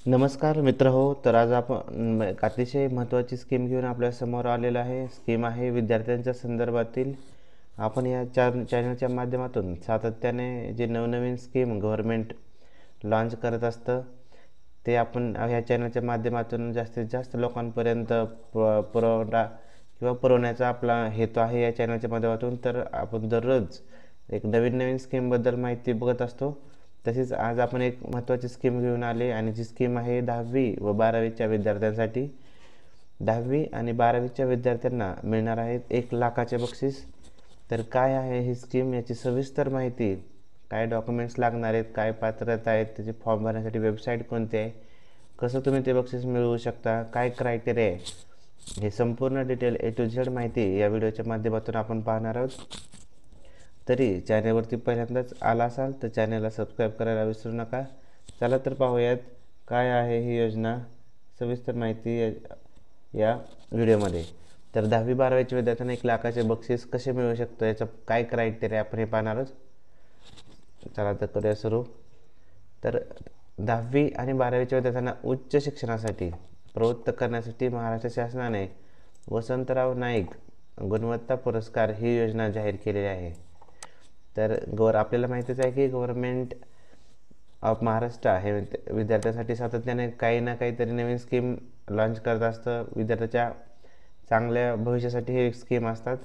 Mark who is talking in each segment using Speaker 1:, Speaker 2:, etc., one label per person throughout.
Speaker 1: नमस्कार मित्र हो. तर आज आपण एक अतिशय महत्त्वाची स्कीम घेऊन आपल्यासमोर आलेला आहे. स्कीम आहे विद्यार्थ्यांच्या संदर्भातील. आपण या चॅनलच्या माध्यमातून सातत्याने जे नवनवीन स्कीम गव्हर्मेंट लॉन्च करत असतं ते आपण ह्या चॅनलच्या माध्यमातून जास्तीत जास्त लोकांपर्यंत पुरवण्याचा आपला हेतू आहे या चॅनलच्या माध्यमातून. तर आपण दररोज एक नवीन नवीन स्कीमबद्दल माहिती बघत असतो. तसेच आज आपण एक महत्त्वाची स्कीम घेऊन आले आणि जी स्कीम आहे 10वी व 12वीच्या विद्यार्थ्यांसाठी. 10वी आणि 12वीच्या विद्यार्थ्यांना मिळणार आहेत 1,00,000चे बक्षीस. तर काय आहे ही स्कीम, याची सविस्तर माहिती, काय डॉक्युमेंट्स लागणार आहेत, काय पात्रता आहेत, त्याचे फॉर्म भरण्यासाठी वेबसाईट कोणती आहे, कसं तुम्ही ते बक्षीस मिळवू शकता, काय क्रायटेरिया आहे, हे संपूर्ण डिटेल A to Z माहिती या व्हिडिओच्या माध्यमातून आपण पाहणार आहोत. तरी चॅनलवरती पहिल्यांदाच आला असाल तर चॅनलला सबस्क्राईब करायला विसरू नका. चला तर पाहूयात काय आहे ही योजना, सविस्तर माहिती या व्हिडिओमध्ये. तर 10वी-12वीच्या विद्यार्थ्यांना 1,00,000चे बक्षीस कसे मिळू शकतं, याचं काय क्रायटेरिया आपण हे पाहणार आहोत. चला तर करूया सुरू. तर 10वी आणि 12वीच्या विद्यार्थ्यांना उच्च शिक्षणासाठी प्रवृत्त करण्यासाठी महाराष्ट्र शासनाने वसंतराव नाईक गुणवत्ता पुरस्कार ही योजना जाहीर केलेली आहे. तर आपल्याला माहितीच आहे की गव्हर्मेंट ऑफ महाराष्ट्र हे विद्यार्थ्यांसाठी सातत्याने काही ना काहीतरी नवीन स्कीम लॉन्च करत असतं. विद्यार्थ्याच्या चांगल्या भविष्यासाठी हे स्कीम असतात.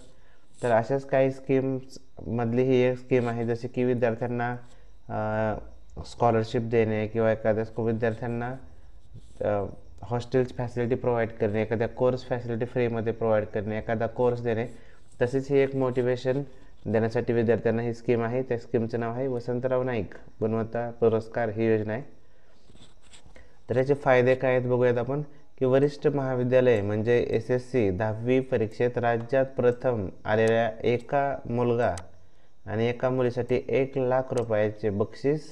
Speaker 1: तर अशाच काही स्कीम्समधली ही एक स्कीम आहे, जसे की विद्यार्थ्यांना स्कॉलरशिप देणे किंवा एखाद्या विद्यार्थ्यांना हॉस्टेल्स फॅसिलिटी प्रोव्हाइड करणे, एखाद्या कोर्स फॅसिलिटी फ्रीमध्ये प्रोव्हाइड करणे, एखादा कोर्स देणे. तसेच ही एक मोटिवेशन देण्यासाठी विद्यार्थ्यांना ही स्कीम आहे. त्या स्कीमचं नाव आहे वसंतराव नाईक गुणवत्ता पुरस्कार ही योजना आहे. तर याचे फायदे काय आहेत बघूयात आपण. की वरिष्ठ महाविद्यालय म्हणजे SSC 10वी परीक्षेत राज्यात प्रथम आलेल्या एका मुलगा आणि एका मुलीसाठी 1,00,000 रुपयाचे बक्षीस,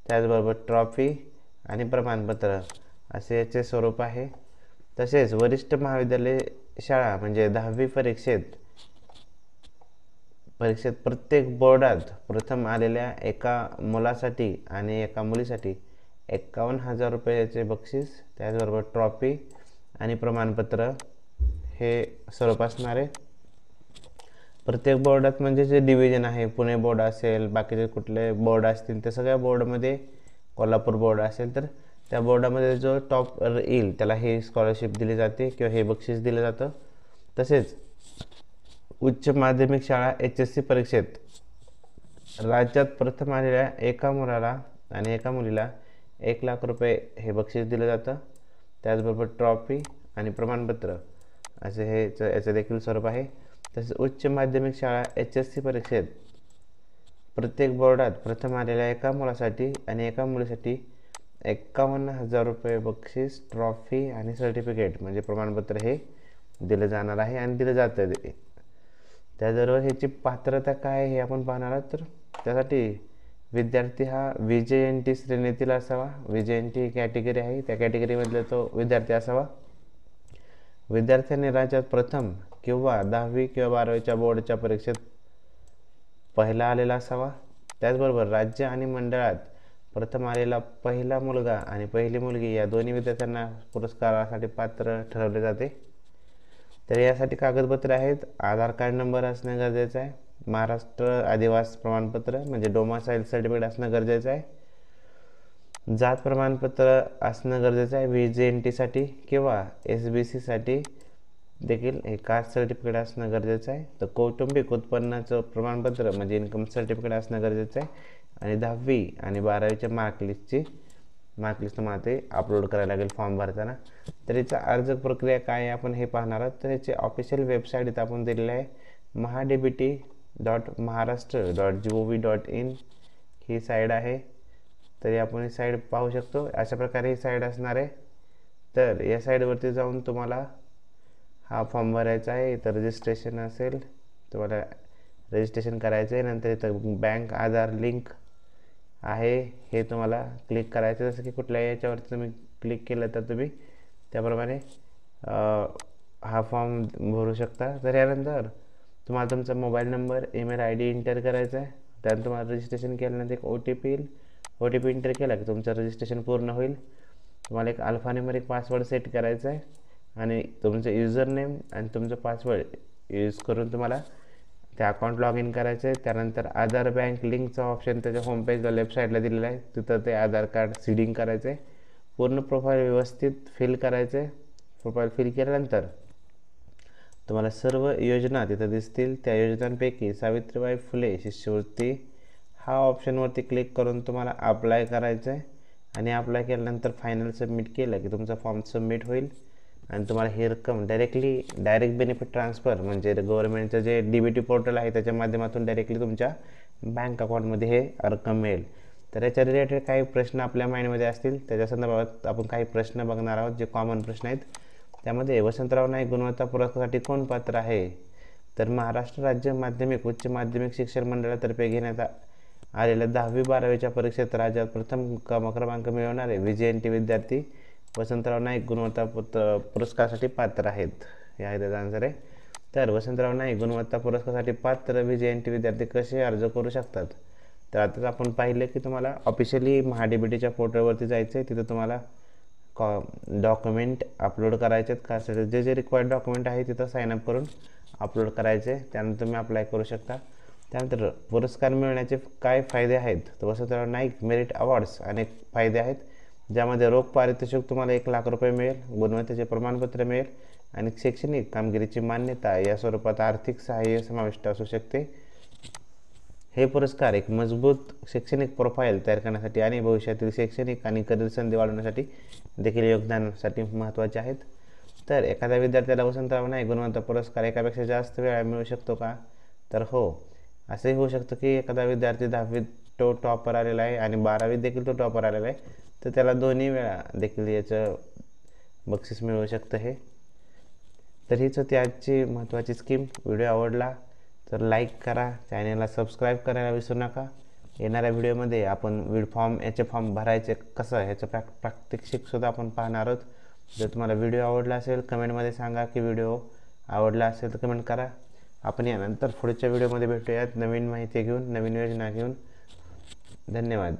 Speaker 1: त्याचबरोबर ट्रॉफी आणि प्रमाणपत्र असे याचे स्वरूप आहे. तसेच वरिष्ठ महाविद्यालय शाळा म्हणजे 10वी परीक्षेत प्रत्येक बोर्डात प्रथम आलेल्या एका मुलासाठी आणि एका मुलीसाठी 51,000 रुपयाचे बक्षीस, त्याचबरोबर ट्रॉफी आणि प्रमाणपत्र हे स्वरूप असणार आहे. प्रत्येक बोर्डात म्हणजे जे डिव्हिजन आहे, पुणे बोर्ड असेल, बाकीचे कुठले बोर्ड असतील त्या सगळ्या बोर्डमध्ये, कोल्हापूर बोर्ड असेल तर त्या बोर्डामध्ये जो टॉप येईल त्याला हे स्कॉलरशिप दिली जाते किंवा हे बक्षीस दिलं जातं. तसेच उच्च माध्यमिक शाळा HSC परीक्षेत राज्यात प्रथम आलेल्या एका मुलाला आणि एका मुलीला 1,00,000 रुपये हे बक्षीस दिलं जातं, त्याचबरोबर ट्रॉफी आणि प्रमाणपत्र असे हे याचं देखील स्वरूप आहे. तसेच उच्च माध्यमिक शाळा HSC परीक्षेत प्रत्येक बोर्डात प्रथम आलेल्या एका मुलासाठी आणि एका मुलीसाठी 51,000 रुपये बक्षीस, ट्रॉफी आणि सर्टिफिकेट म्हणजे प्रमाणपत्र हे दिलं जाणार आहे आणि दिलं जातं. त्याचबरोबर ह्याची पात्रता काय हे आपण पाहणार आहोत. तर त्यासाठी विद्यार्थी हा VJNT श्रेणीतील असावा. VJNT कॅटेगरी आहे, त्या कॅटेगरीमधला तो विद्यार्थी असावा. विद्यार्थ्यांनी राज्यात प्रथम किंवा 10वी किंवा 12वीच्या बोर्डच्या परीक्षेत पहिला आलेला असावा. त्याचबरोबर राज्य आणि मंडळात प्रथम आलेला पहिला मुलगा आणि पहिली मुलगी या दोन्ही विद्यार्थ्यांना पुरस्कारासाठी पात्र ठरवले जाते. तर यासाठी कागदपत्रे आहेत. आधार कार्ड नंबर असणं गरजेचं आहे. महाराष्ट्र आदिवासी प्रमाणपत्र म्हणजे डोमासाईल सर्टिफिकेट असणं गरजेचं आहे. जात प्रमाणपत्र असणं गरजेचं आहे VJNTसाठी किंवा SBCसाठी देखील हे कास्ट सर्टिफिकेट असणं गरजेचं आहे. तर कौटुंबिक उत्पन्नाचं प्रमाणपत्र म्हणजे इन्कम सर्टिफिकेट असणं गरजेचं आहे. आणि 10वी आणि 12वीच्या मार्कलिस्ट तुम्हाला ते अपलोड करायला लागेल फॉर्म भरताना. तर याचा अर्ज प्रक्रिया काय आहे आपण हे पाहणार आहोत. तर याची ऑफिशियल वेबसाईट इथं आपण दिलेली आहे, mahadbt.maharashtra.gov.in ही साईड आहे. तरी आपण ही साईड पाहू शकतो. अशा प्रकारे ही साईड असणार आहे. तर या साईडवरती जाऊन तुम्हाला हा फॉर्म भरायचा आहे. इथं रजिस्ट्रेशन असेल, तुम्हाला रजिस्ट्रेशन करायचं आहे. नंतर इथं बँक आधार लिंक आहे हे तुम्हाला क्लिक करायचं. जसं की कुठल्याही याच्यावरती तुम्ही क्लिक केलं तर तुम्ही त्याप्रमाणे हा फॉर्म भरू शकता. तर यानंतर तुम्हाला तुमचा mobile number, email ID enter करायचा आहे. त्यानंतर तुम्हाला रजिस्ट्रेशन केल्यानंतर एक OTP येईल. OTP एंटर केला की तुमचं रजिस्ट्रेशन पूर्ण होईल. तुम्हाला एक अल्फान्यूमेरिक पासवर्ड सेट करायचा आहे आणि तुमचं युजर नेम आणि तुमचं पासवर्ड यूज करून तुम्हाला त्या अकाउंट लॉग इन करायचं आहे. त्यानंतर आधार बँक लिंकचा ऑप्शन त्याच्या होमपेजला लेफ्ट साईडला दिलेला आहे, तिथं ते आधार कार्ड सीडिंग करायचं आहे. पूर्ण प्रोफाईल व्यवस्थित फिल करायचं आहे. प्रोफाईल फिल केल्यानंतर तुम्हाला सर्व योजना तिथं दिसतील. त्या योजनांपैकी सावित्रीबाई फुले शिष्यवृत्ती हा ऑप्शनवरती क्लिक करून तुम्हाला अप्लाय करायचं आहे आणि अप्लाय केल्यानंतर फायनल सबमिट केलं की तुमचा फॉर्म सबमिट होईल आणि तुम्हाला ही रक्कम डायरेक्ट बेनिफिट ट्रान्सफर म्हणजे गव्हर्नमेंटचं जे DBT पोर्टल आहे त्याच्या माध्यमातून डायरेक्टली तुमच्या बँक अकाउंटमध्ये हे रक्कम मिळेल. तर याच्या रिलेटेड काही प्रश्न आपल्या माइंडमध्ये असतील, त्याच्या संदर्भात आपण काही प्रश्न बघणार आहोत जे कॉमन प्रश्न आहेत. त्यामध्ये वसंतराव नाईक गुणवत्ता पुरस्कारासाठी कोण पात्र आहे? तर महाराष्ट्र राज्य माध्यमिक उच्च माध्यमिक शिक्षण मंडळातर्फे घेण्यात आलेल्या 10वी-12वीच्या परीक्षेत राज्यात प्रथम क्रमांक मिळवणारे VJNT विद्यार्थी वसंतराव नाईक गुणवत्ता पुरस्कारासाठी पात्र आहेत. हे आहे त्याचा आन्सर आहे. तर वसंतराव नाईक गुणवत्ता पुरस्कारासाठी पात्र VJNT विद्यार्थी कसे अर्ज करू शकतात? तर आताच आपण पाहिलं की तुम्हाला ऑफिशियली MHADBTच्या पोर्टलवरती जायचं आहे. तिथं तुम्हाला डॉक्युमेंट अपलोड करायचे आहेत. का जे रिक्वायर्ड डॉक्युमेंट आहे तिथं साईनअप करून अपलोड करायचे, त्यानंतर तुम्ही अप्लाय करू शकता. त्यानंतर पुरस्कार मिळण्याचे काय फायदे आहेत? तर वसंतराव नाईक मेरिट अवॉर्ड्स अनेक फायदे आहेत, ज्यामध्ये रोख पारितोषिक तुम्हाला 1,00,000 रुपये मिळेल, गुणवत्तेचे प्रमाणपत्र मिळेल आणि शैक्षणिक कामगिरीची मान्यता या स्वरूपात आर्थिक सहाय्य समाविष्ट असू शकते. हे पुरस्कार एक मजबूत शैक्षणिक प्रोफाईल तयार करण्यासाठी आणि भविष्यातील शैक्षणिक आणि करिअर संधी वाढवण्यासाठी देखील योगदानासाठी महत्त्वाचे आहेत. तर एखाद्या विद्यार्थ्याला वसंतराव नाईक गुणवत्ता पुरस्कार एकापेक्षा जास्त वेळा मिळू शकतो का? तर हो, असंही होऊ शकतं की एखादा विद्यार्थी 10वीत तो टॉपर आलेला आहे आणि 12वीत देखील तो टॉपर आलेला आहे, तर त्याला दोन्ही वेळा देखील याचं बक्षीस मिळू शकतं. हे तर हीच होती आजची महत्त्वाची स्कीम. व्हिडिओ आवडला तर लाईक करा, चॅनलला सबस्क्राईब करायला विसरू नका. येणाऱ्या व्हिडिओमध्ये आपण याचे फॉर्म भरायचे कसं ह्याचं प्रात्यक्षिकसुद्धा आपण पाहणार आहोत. जर तुम्हाला व्हिडिओ आवडला असेल कमेंटमध्ये सांगा की व्हिडिओ आवडला असेल तर कमेंट करा. आपण यानंतर पुढच्या व्हिडिओमध्ये भेटूयात नवीन माहिती घेऊन, नवीन योजना घेऊन. धन्यवाद.